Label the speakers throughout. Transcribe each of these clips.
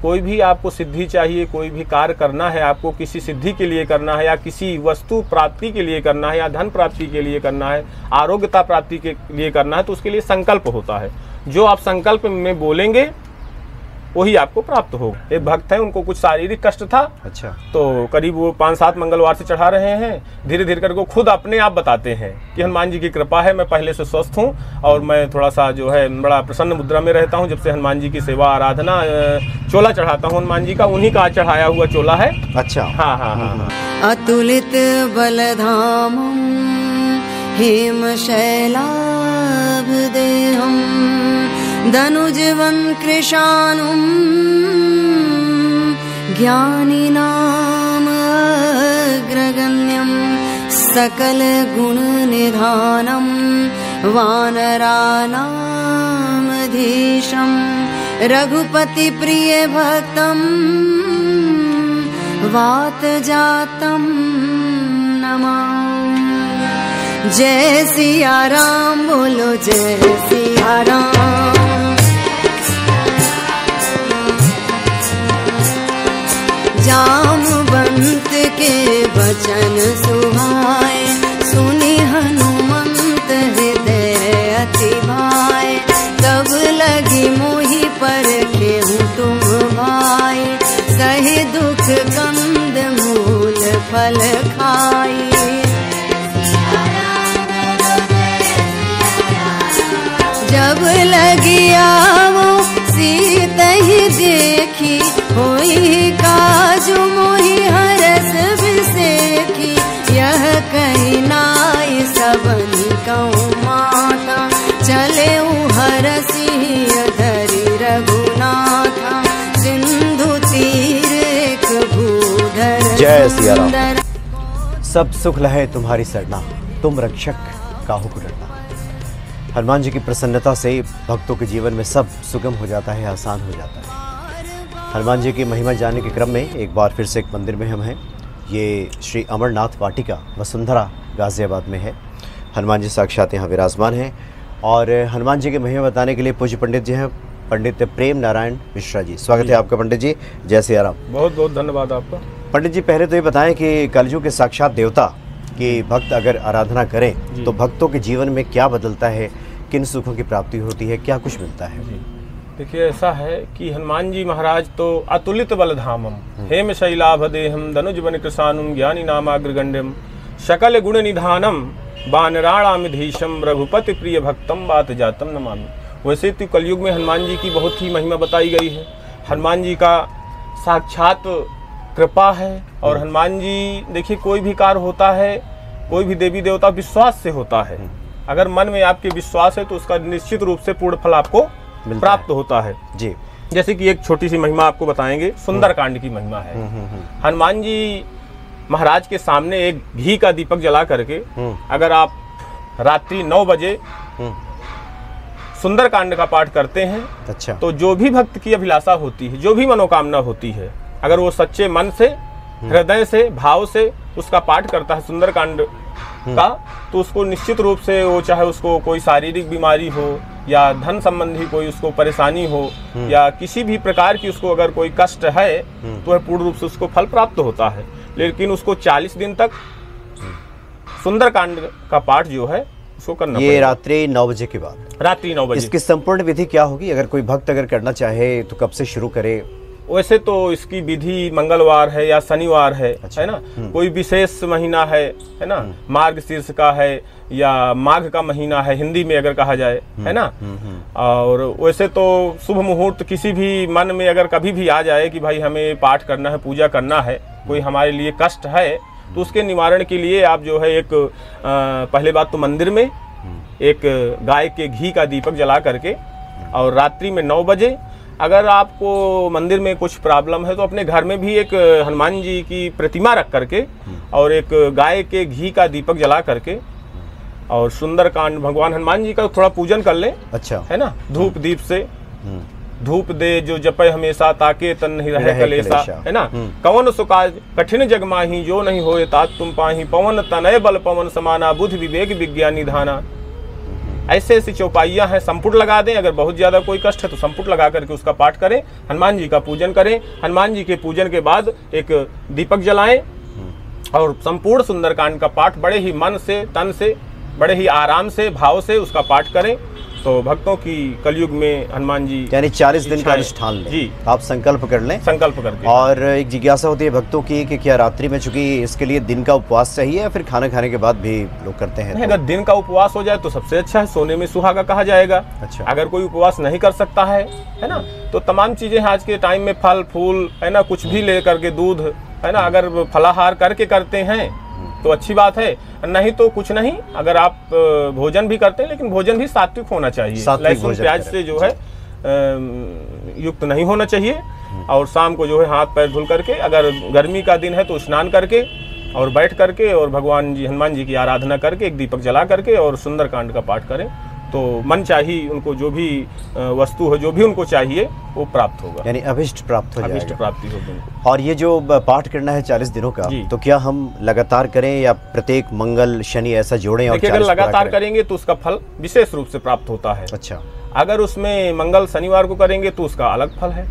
Speaker 1: कोई भी आपको सिद्धि चाहिए, कोई भी कार्य करना है, आपको किसी सिद्धि के लिए करना है या किसी वस्तु प्राप्ति के लिए करना है या धन प्राप्ति के लिए करना है, आरोग्यता प्राप्ति के लिए करना है, तो उसके लिए संकल्प होता है। जो आप संकल्प में बोलेंगे वही आपको प्राप्त होगा। एक भक्त है, उनको कुछ शारीरिक कष्ट था।
Speaker 2: अच्छा।
Speaker 1: तो करीब वो 5-7 मंगलवार से चढ़ा रहे हैं। धीरे धीरे करके खुद अपने आप बताते हैं कि हनुमान जी की कृपा है, मैं पहले से स्वस्थ हूँ और मैं थोड़ा सा जो है बड़ा प्रसन्न मुद्रा में रहता हूँ। जब से हनुमान जी की सेवा आराधना, चोला चढ़ाता हूँ हनुमान जी का, उन्हीं का चढ़ाया हुआ चोला है।
Speaker 2: अच्छा।
Speaker 1: हाँ हाँ हाँ।
Speaker 3: अतुलित बलधामं हेमशैलाभदेहं धनुजवन्कृशानुं ज्ञानिनामग्रगण्यं सकलगुणनिधानं वानराणामधीशं रघुपतिप्रियभक्तं वातजातं नमामि। जय सिया राम, बोलो जय सिया राम। जामवंत के वचन सुहाए, सुनि हनुमंत हृदय अति भाए। तब लगी मोहि परखे हूँ तुम भाई, सही दुख कंद मूल फल खाई। जब लगी आवो सीत ही देखी, होई काजु मोहि हरस बिसेखी। यह कही नाई सबनि कहूँ माता, चले हरसी धरि रघुनाथा। सिंधु तीर एक भूधर।
Speaker 2: जय सिया राम। सब सुख लहे तुम्हारी सरना, तुम रक्षक काहू को डरना। हनुमान जी की प्रसन्नता से भक्तों के जीवन में सब सुगम हो जाता है, आसान हो जाता है। हनुमान जी की महिमा जानने के क्रम में एक बार फिर से एक मंदिर में हम हैं। ये श्री अमरनाथ वाटिका वसुंधरा गाजियाबाद में है। हनुमान जी साक्षात यहाँ विराजमान हैं और हनुमान जी की महिमा बताने के लिए पूज्य पंडित जी हैं, पंडित प्रेम नारायण मिश्रा जी। स्वागत है आपका पंडित जी। जय सिया राम।
Speaker 1: बहुत बहुत धन्यवाद आपका।
Speaker 2: पंडित जी, पहले तो ये बताएं कि कलयुग के साक्षात देवता कि भक्त अगर आराधना करें तो भक्तों के जीवन में क्या बदलता है, किन सुखों की प्राप्ति होती है, क्या कुछ मिलता है?
Speaker 1: देखिए, ऐसा है कि हनुमान जी महाराज तो अतुलित बलधामम हेमशैलाभदेहं धनुजवनकृशानुं ज्ञानिनामाग्रगण्यं सकल गुण निधानम वानराणामधीशं रघुपति प्रिय भक्तम वातजातं नमामि। वैसे तो कलयुग में हनुमान जी की बहुत ही महिमा बताई गई है। हनुमान जी का साक्षात कृपा है और हनुमान जी, देखिए, कोई भी कार्य होता है, कोई भी देवी देवता विश्वास से होता है। अगर मन में आपके विश्वास है तो उसका निश्चित रूप से पूर्ण फल आपको प्राप्त होता है जी। जैसे कि एक छोटी सी महिमा आपको बताएंगे, सुंदरकांड की महिमा है। हनुमान जी महाराज के सामने एक घी का दीपक जला करके अगर आप रात्रि 9 बजे सुंदरकांड का पाठ करते हैं,
Speaker 2: अच्छा, तो
Speaker 1: जो भी भक्त की अभिलाषा होती है, जो भी मनोकामना होती है, अगर वो सच्चे मन से, हृदय से, भाव से उसका पाठ करता है सुंदरकांड का, तो उसको निश्चित रूप से, वो चाहे उसको कोई शारीरिक बीमारी हो या धन संबंधी कोई उसको परेशानी हो या किसी भी प्रकार की उसको अगर कोई कष्ट है, तो वह पूर्ण रूप से उसको फल प्राप्त होता है। लेकिन उसको 40 दिन तक सुंदरकांड का पाठ जो है उसको करना
Speaker 2: ये रात्रि 9 बजे के बाद। रात्रि
Speaker 1: 9 बजे।
Speaker 2: इसकी संपूर्ण विधि क्या होगी? अगर कोई भक्त अगर करना चाहे तो कब से शुरू करे?
Speaker 1: वैसे तो इसकी विधि मंगलवार है या शनिवार है, अच्छा, है ना। कोई विशेष महीना है ना, मार्गशीर्ष का है या माघ का महीना है, हिंदी में अगर कहा जाए, है ना। और वैसे तो शुभ मुहूर्त किसी भी मन में अगर कभी भी आ जाए कि भाई हमें पाठ करना है, पूजा करना है, कोई हमारे लिए कष्ट है, तो उसके निवारण के लिए आप जो है एक पहले बात तो मंदिर में एक गाय के घी का दीपक जला करके और रात्रि में 9 बजे, अगर आपको मंदिर में कुछ प्रॉब्लम है तो अपने घर में भी एक हनुमान जी की प्रतिमा रख करके और एक गाय के घी का दीपक जला करके और सुंदरकांड भगवान हनुमान जी का थोड़ा पूजन कर ले,
Speaker 2: अच्छा,
Speaker 1: है ना। धूप दीप से धूप दे जो जपे हमेशा, ताके तन नहीं रहे कलेसा, है ना। कवन सुकाज कठिन जग माही, जो नहीं होए तात तुम पाही। पवन तनय बल पवन समाना, बुद्धि विवेक विज्ञान निधाना। ऐसे ऐसी चौपाइयाँ हैं, संपुट लगा दें। अगर बहुत ज़्यादा कोई कष्ट है तो संपुट लगा करके उसका पाठ करें, हनुमान जी का पूजन करें। हनुमान जी के पूजन के बाद एक दीपक जलाएं और संपूर्ण सुंदरकांड का पाठ बड़े ही मन से, तन से, बड़े ही आराम से, भाव से उसका पाठ करें। तो भक्तों की कलयुग में हनुमान जी
Speaker 2: यानी 40 दिन का अनुष्ठान लें।
Speaker 1: जी,
Speaker 2: आप संकल्प कर लें,
Speaker 1: संकल्प करके।
Speaker 2: और एक जिज्ञासा होती है भक्तों की कि क्या रात्रि में, चूंकि इसके लिए दिन का उपवास चाहिए या फिर खाना खाने के बाद भी लोग करते हैं?
Speaker 1: नहीं, अगर दिन का उपवास हो जाए तो सबसे अच्छा है, सोने में सुहागा कहा जाएगा।
Speaker 2: अच्छा।
Speaker 1: अगर कोई उपवास नहीं कर सकता है ना, तो तमाम चीजें आज के टाइम में फल फूल है ना, कुछ भी ले करके, दूध है ना, अगर फलाहार करके करते हैं तो अच्छी बात है, नहीं तो कुछ नहीं। अगर आप भोजन भी करते हैं, लेकिन भोजन भी सात्विक होना चाहिए, लहसुन प्याज से जो है युक्त नहीं होना चाहिए। और शाम को जो है हाथ पैर धुल करके, अगर गर्मी का दिन है तो स्नान करके और बैठ करके और भगवान जी हनुमान जी की आराधना करके एक दीपक जला करके और सुंदरकांड का पाठ करें, तो मन चाहिए उनको जो भी वस्तु हो, जो भी उनको चाहिए वो प्राप्त होगा,
Speaker 2: यानी अभिष्ट प्राप्त हो जाएगा,
Speaker 1: अभिष्ट प्राप्ति होगी उनको।
Speaker 2: और ये जो पाठ करना है 40 दिनों का, तो क्या हम लगातार करें या प्रत्येक मंगल शनि ऐसा जोड़ें? और
Speaker 1: देखिए, अगर लगातार करेंगे तो उसका फल विशेष रूप से प्राप्त होता है।
Speaker 2: अच्छा।
Speaker 1: अगर उसमें मंगल शनिवार को करेंगे तो उसका अलग फल है।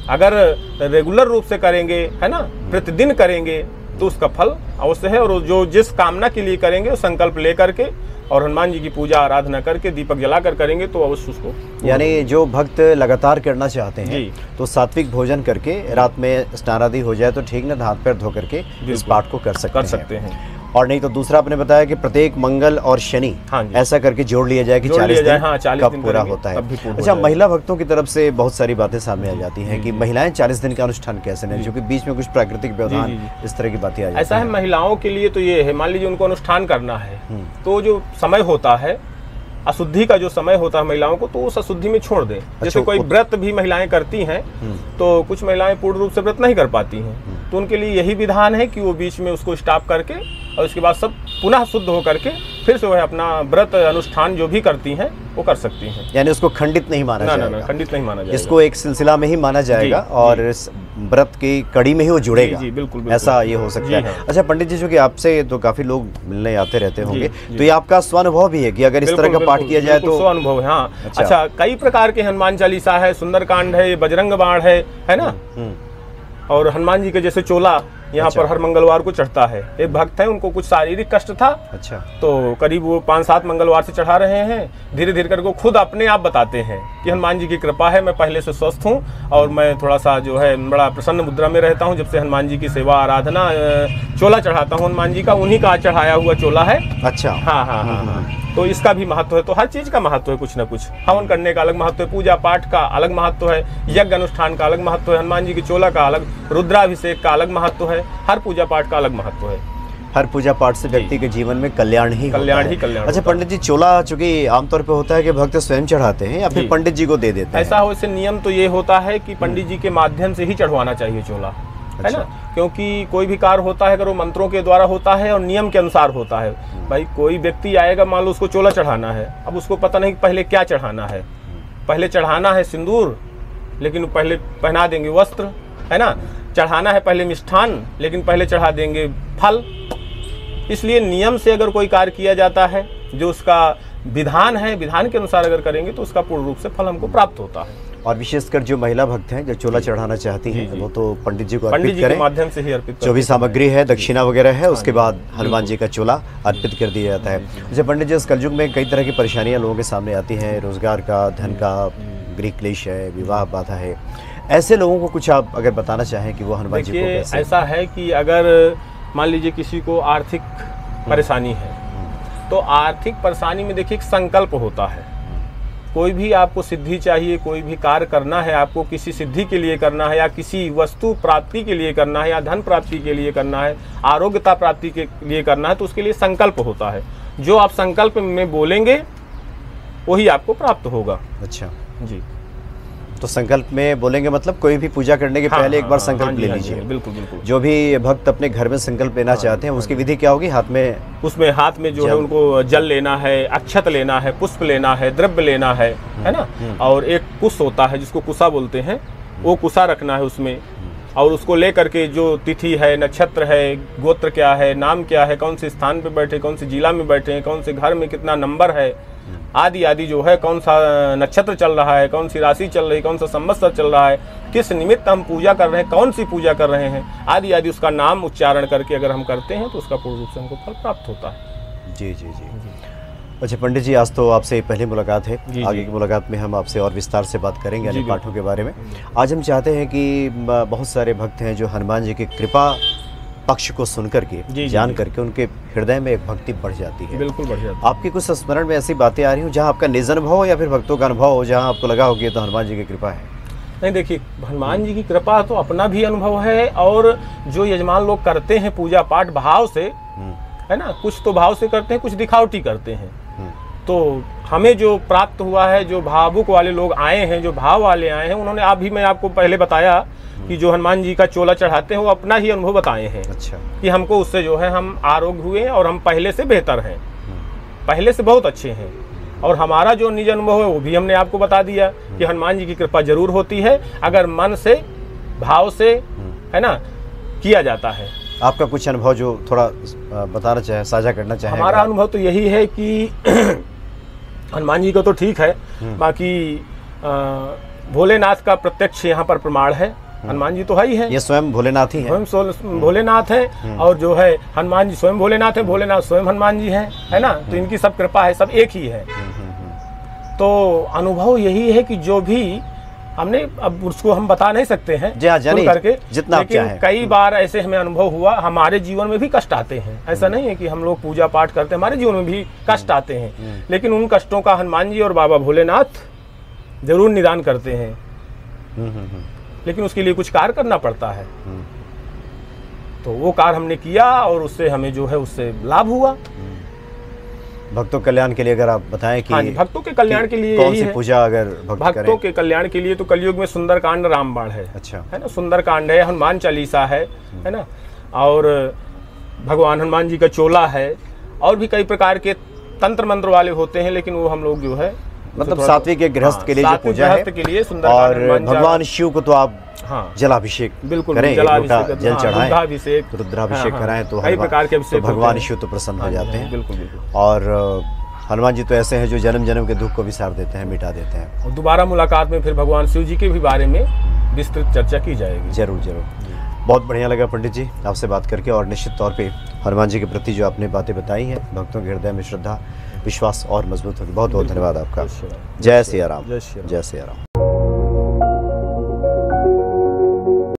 Speaker 1: अगर रेगुलर रूप से करेंगे, है ना, प्रतिदिन करेंगे तो उसका फल अवश्य है। और जो जिस कामना के लिए करेंगे वो संकल्प लेकर के और हनुमान जी की पूजा आराधना करके दीपक जलाकर करेंगे तो अवश्य उसको।
Speaker 2: यानी जो भक्त लगातार करना चाहते हैं तो सात्विक भोजन करके रात में स्नान आदि हो जाए तो ठीक ना, हाथ पैर धो करके इस पाठ को कर सकते हैं। और नहीं तो दूसरा आपने बताया कि प्रत्येक मंगल और शनि ऐसा करके जोड़ लिया जाए कि 40 दिन कब पूरा होता है। अच्छा, महिला भक्तों की तरफ से बहुत सारी बातें सामने आ जाती हैं कि महिलाएं 40 दिन का अनुष्ठान कैसे लें, क्योंकि बीच में कुछ प्राकृतिक व्यवधान इस तरह की बातें आ जाती हैं।
Speaker 1: ऐसा है, महिलाओं के लिए तो ये है, मान लीजिए उनको अनुष्ठान करना है तो जो समय होता है, अशुद्धि का जो समय होता है महिलाओं को, तो उस अशुद्धि में छोड़ दें। जैसे कोई व्रत भी महिलाएं करती हैं तो कुछ महिलाएं पूर्ण रूप से व्रत नहीं कर पाती हैं, तो उनके लिए यही विधान है कि वो बीच में उसको स्टॉप करके और उसके बाद सब पुनः शुद्ध हो करके फिर से वह अपना व्रत अनुष्ठान जो भी करती हैं वो कर सकती हैं।
Speaker 2: यानी उसको खंडित नहीं माना जाएगा।
Speaker 1: ना, खंडित नहीं माना जाएगा,
Speaker 2: इसको एक सिलसिला में ही माना जाएगा और इस व्रत की कड़ी में ही वो जुड़ेगा।
Speaker 1: जी, बिल्कुल,
Speaker 2: ऐसा ये हो सकता है। अच्छा पंडित जी, जो कि आपसे तो काफी लोग मिलने आते रहते होंगे, तो ये आपका स्वानुभव भी है कि अगर इस तरह का पाठ किया जाए तो?
Speaker 1: स्वानुभव है, हाँ। अच्छा, कई प्रकार के हनुमान चालीसा है, सुंदरकांड है, बजरंग बाण है ना, और हनुमान जी के जैसे चोला यहाँ पर हर मंगलवार को चढ़ता है। एक भक्त है, उनको कुछ शारीरिक कष्ट था।
Speaker 2: अच्छा।
Speaker 1: तो करीब वो 5-7 मंगलवार से चढ़ा रहे हैं। धीरे धीरे करके खुद अपने आप बताते हैं कि हनुमान जी की कृपा है, मैं पहले से स्वस्थ हूँ और मैं थोड़ा सा जो है बड़ा प्रसन्न मुद्रा में रहता हूँ। जब से हनुमान जी की सेवा आराधना, चोला चढ़ाता हूँ हनुमान जी का, उन्हीं का चढ़ाया हुआ चोला है।
Speaker 2: अच्छा।
Speaker 1: हाँ। तो इसका भी महत्व है। तो हर चीज का महत्व है, कुछ ना कुछ। हवन करने का अलग महत्व है, पूजा पाठ का अलग महत्व है, यज्ञ अनुष्ठान का अलग महत्व है, हनुमान जी की चोला का अलग, रुद्राभिषेक का अलग महत्व है, हर पूजा पाठ का अलग महत्व है।
Speaker 2: हर पूजा पाठ से व्यक्ति के जीवन में कल्याण ही कल्याण। अच्छा पंडित जी, चोला चूंकि आमतौर पे होता है कि भक्त स्वयं चढ़ाते हैं या फिर पंडित जी को दे देते हैं?
Speaker 1: ऐसा हो, इससे नियम तो ये होता है कि पंडित जी के माध्यम से ही चढ़वाना चाहिए चोला, है ना, क्योंकि कोई भी कार्य होता है अगर वो मंत्रों के द्वारा होता है और नियम के अनुसार होता है। भाई कोई व्यक्ति आएगा, मान लो उसको चोला चढ़ाना है, अब उसको पता नहीं पहले क्या चढ़ाना है। पहले चढ़ाना है सिंदूर, लेकिन पहले पहना देंगे वस्त्र, है ना। चढ़ाना है पहले मिष्ठान, लेकिन पहले चढ़ा देंगे फल। इसलिए नियम से अगर कोई कार्य किया जाता है, जो उसका विधान है, विधान के अनुसार अगर करेंगे तो उसका पूर्ण रूप से फल हमको प्राप्त होता है।
Speaker 2: और विशेषकर जो महिला भक्त हैं जो चोला चढ़ाना चाहती हैं, वो तो पंडित जी को
Speaker 1: पंडित
Speaker 2: अर्पित
Speaker 1: जी
Speaker 2: करें,
Speaker 1: के माध्यम से ही अर्पित,
Speaker 2: जो भी सामग्री है, दक्षिणा वगैरह है, उसके बाद हनुमान जी का चोला अर्पित कर दिया जाता है। अच्छा पंडित जी, इस कलयुग में कई तरह की परेशानियां लोगों के सामने आती हैं, रोजगार का, धन का, गृह क्लेश है, विवाह बाधा है। ऐसे लोगों को कुछ आप अगर बताना चाहें कि वो हनुमान जी को कैसे?
Speaker 1: ऐसा है कि अगर मान लीजिए किसी को आर्थिक परेशानी है, तो आर्थिक परेशानी में देखिए एक संकल्प होता है। कोई भी आपको सिद्धि चाहिए, कोई भी कार्य करना है, आपको किसी सिद्धि के लिए करना है, या किसी वस्तु प्राप्ति के लिए करना है, या धन प्राप्ति के लिए करना है, आरोग्यता प्राप्ति के लिए करना है, तो उसके लिए संकल्प होता है। जो आप संकल्प में बोलेंगे वही आपको प्राप्त होगा।
Speaker 2: अच्छा
Speaker 1: जी।
Speaker 2: तो संकल्प में बोलेंगे मतलब कोई भी पूजा करने के पहले एक बार संकल्प ले लीजिए।
Speaker 1: बिल्कुल बिल्कुल।
Speaker 2: जो भी भक्त अपने घर में संकल्प लेना चाहते हैं, उसकी विधि क्या होगी? हाथ में,
Speaker 1: उसमें हाथ में जो है उनको जल लेना है, अक्षत लेना है, पुष्प लेना है, द्रव्य लेना है ना। और एक कुश होता है जिसको कुशा बोलते हैं, वो कुशा रखना है उसमें, और उसको लेकर के जो तिथि है, नक्षत्र है, गोत्र क्या है, नाम क्या है, कौन से स्थान पे बैठे, कौन से जिला में बैठे हैं, कौन से घर में कितना नंबर है, आदि आदि जो है, कौन सा नक्षत्र चल रहा है, कौन सी राशि चल रही है, कौन सा संवत्सर चल रहा है, किस निमित्त हम पूजा कर रहे हैं, कौन सी पूजा कर रहे हैं, आदि आदि उसका नाम उच्चारण करके अगर हम करते हैं तो उसका पूर्ण रूप से हमको फल प्राप्त होता है।
Speaker 2: जी जी जी। अच्छा पंडित जी, आज तो आपसे पहली मुलाकात है, आगे की मुलाकात में हम आपसे और विस्तार से बात करेंगे अन्य पाठों के बारे में। आज हम चाहते हैं कि बहुत सारे भक्त हैं जो हनुमान जी की कृपा पक्ष को सुन करके, जान करके उनके हृदय में एक भक्ति बढ़ जाती है।
Speaker 1: बिल्कुल बढ़ जाती है।
Speaker 2: आपकी कुछ स्मरण में ऐसी बातें आ रही हो जहाँ आपका निज अनुभव हो या फिर भक्तों का अनुभव हो, जहाँ आपको लगा हो कि ये तो हनुमान जी की कृपा है?
Speaker 1: नहीं, देखिए, हनुमान जी की कृपा तो अपना भी अनुभव है, और जो यजमान लोग करते हैं पूजा पाठ भाव से, है ना, कुछ तो भाव से करते हैं, कुछ दिखावटी करते हैं। तो हमें जो प्राप्त हुआ है, जो भावुक वाले लोग आए हैं, जो भाव वाले आए हैं, उन्होंने अभी मैं आपको पहले बताया कि जो हनुमान जी का चोला चढ़ाते हैं वो अपना ही अनुभव बताए हैं।
Speaker 2: अच्छा। कि
Speaker 1: हमको उससे जो है हम आरोग्य हुए और हम पहले से बेहतर हैं, पहले से बहुत अच्छे हैं। और हमारा जो निज अनुभव है वो भी हमने आपको बता दिया कि हनुमान जी की कृपा जरूर होती है अगर मन से, भाव से, है ना, किया जाता है।
Speaker 2: आपका कुछ अनुभव जो थोड़ा बताना चाहे, साझा करना चाहे?
Speaker 1: हमारा अनुभव तो यही है कि हनुमान जी का तो ठीक है, बाकी भोलेनाथ का प्रत्यक्ष यहाँ पर प्रमाण है। हनुमान जी तो है ही है,
Speaker 2: ये स्वयं भोलेनाथ ही है,
Speaker 1: स्वयं भोलेनाथ है। और जो है हनुमान जी स्वयं भोलेनाथ है, भोलेनाथ स्वयं हनुमान जी हैं, है ना। तो इनकी सब कृपा है, सब एक ही है। तो अनुभव यही है कि जो भी हमने, अब उसको हम बता नहीं सकते हैं करके,
Speaker 2: जितना
Speaker 1: लेकिन कई बार ऐसे हमें अनुभव हुआ। हमारे जीवन में भी कष्ट आते हैं, ऐसा नहीं है कि हम लोग पूजा पाठ करते हैं, हमारे जीवन में भी कष्ट आते हैं, लेकिन उन कष्टों का हनुमान जी और बाबा भोलेनाथ जरूर निदान करते हैं। लेकिन उसके लिए कुछ कार्य करना पड़ता है, तो वो कार्य हमने किया और उससे हमें जो है उससे लाभ हुआ।
Speaker 2: भक्तों कल्याण के लिए अगर आप बताएं कि,
Speaker 1: हाँ, भक्तों के कल्याण के लिए
Speaker 2: कौन सी पूजा अगर
Speaker 1: भक्तों के कल्याण के लिए तो कलयुग में सुंदरकांड रामबाण है।
Speaker 2: अच्छा।
Speaker 1: है ना, सुंदरकांड है, हनुमान चालीसा है ना, और भगवान हनुमान जी का चोला है, और भी कई प्रकार के तंत्र मंत्र वाले होते हैं, लेकिन वो हम लोग जो है
Speaker 2: मतलब सात्विक के गृहस्थ के लिए जो पूजा है,
Speaker 1: के लिए
Speaker 2: और भगवान शिव को तो आप जलाभिषेक
Speaker 1: बिल्कुल
Speaker 2: करें, जल चढ़ाएं,
Speaker 1: रुद्राभिषेक
Speaker 2: कराएं, तो
Speaker 1: कई प्रकार के अभिषेक
Speaker 2: भगवान शिव तो प्रसन्न हो जाते हैं।
Speaker 1: बिल्कुल बिल्कुल।
Speaker 2: और हनुमान जी तो ऐसे हैं जो जन्म जन्म के दुख को विसार देते हैं, मिटा देते हैं।
Speaker 1: और दोबारा मुलाकात में फिर भगवान शिव जी के भी बारे में विस्तृत चर्चा की जाएगी।
Speaker 2: जरूर जरूर। बहुत बढ़िया लगा पंडित जी आपसे बात करके, और निश्चित तौर पे हनुमान जी के प्रति जो आपने बातें बताई हैं, भक्तों के हृदय में श्रद्धा, विश्वास और मजबूत होगी। बहुत बहुत धन्यवाद आपका। जय सिया राम।
Speaker 1: जय सिया राम।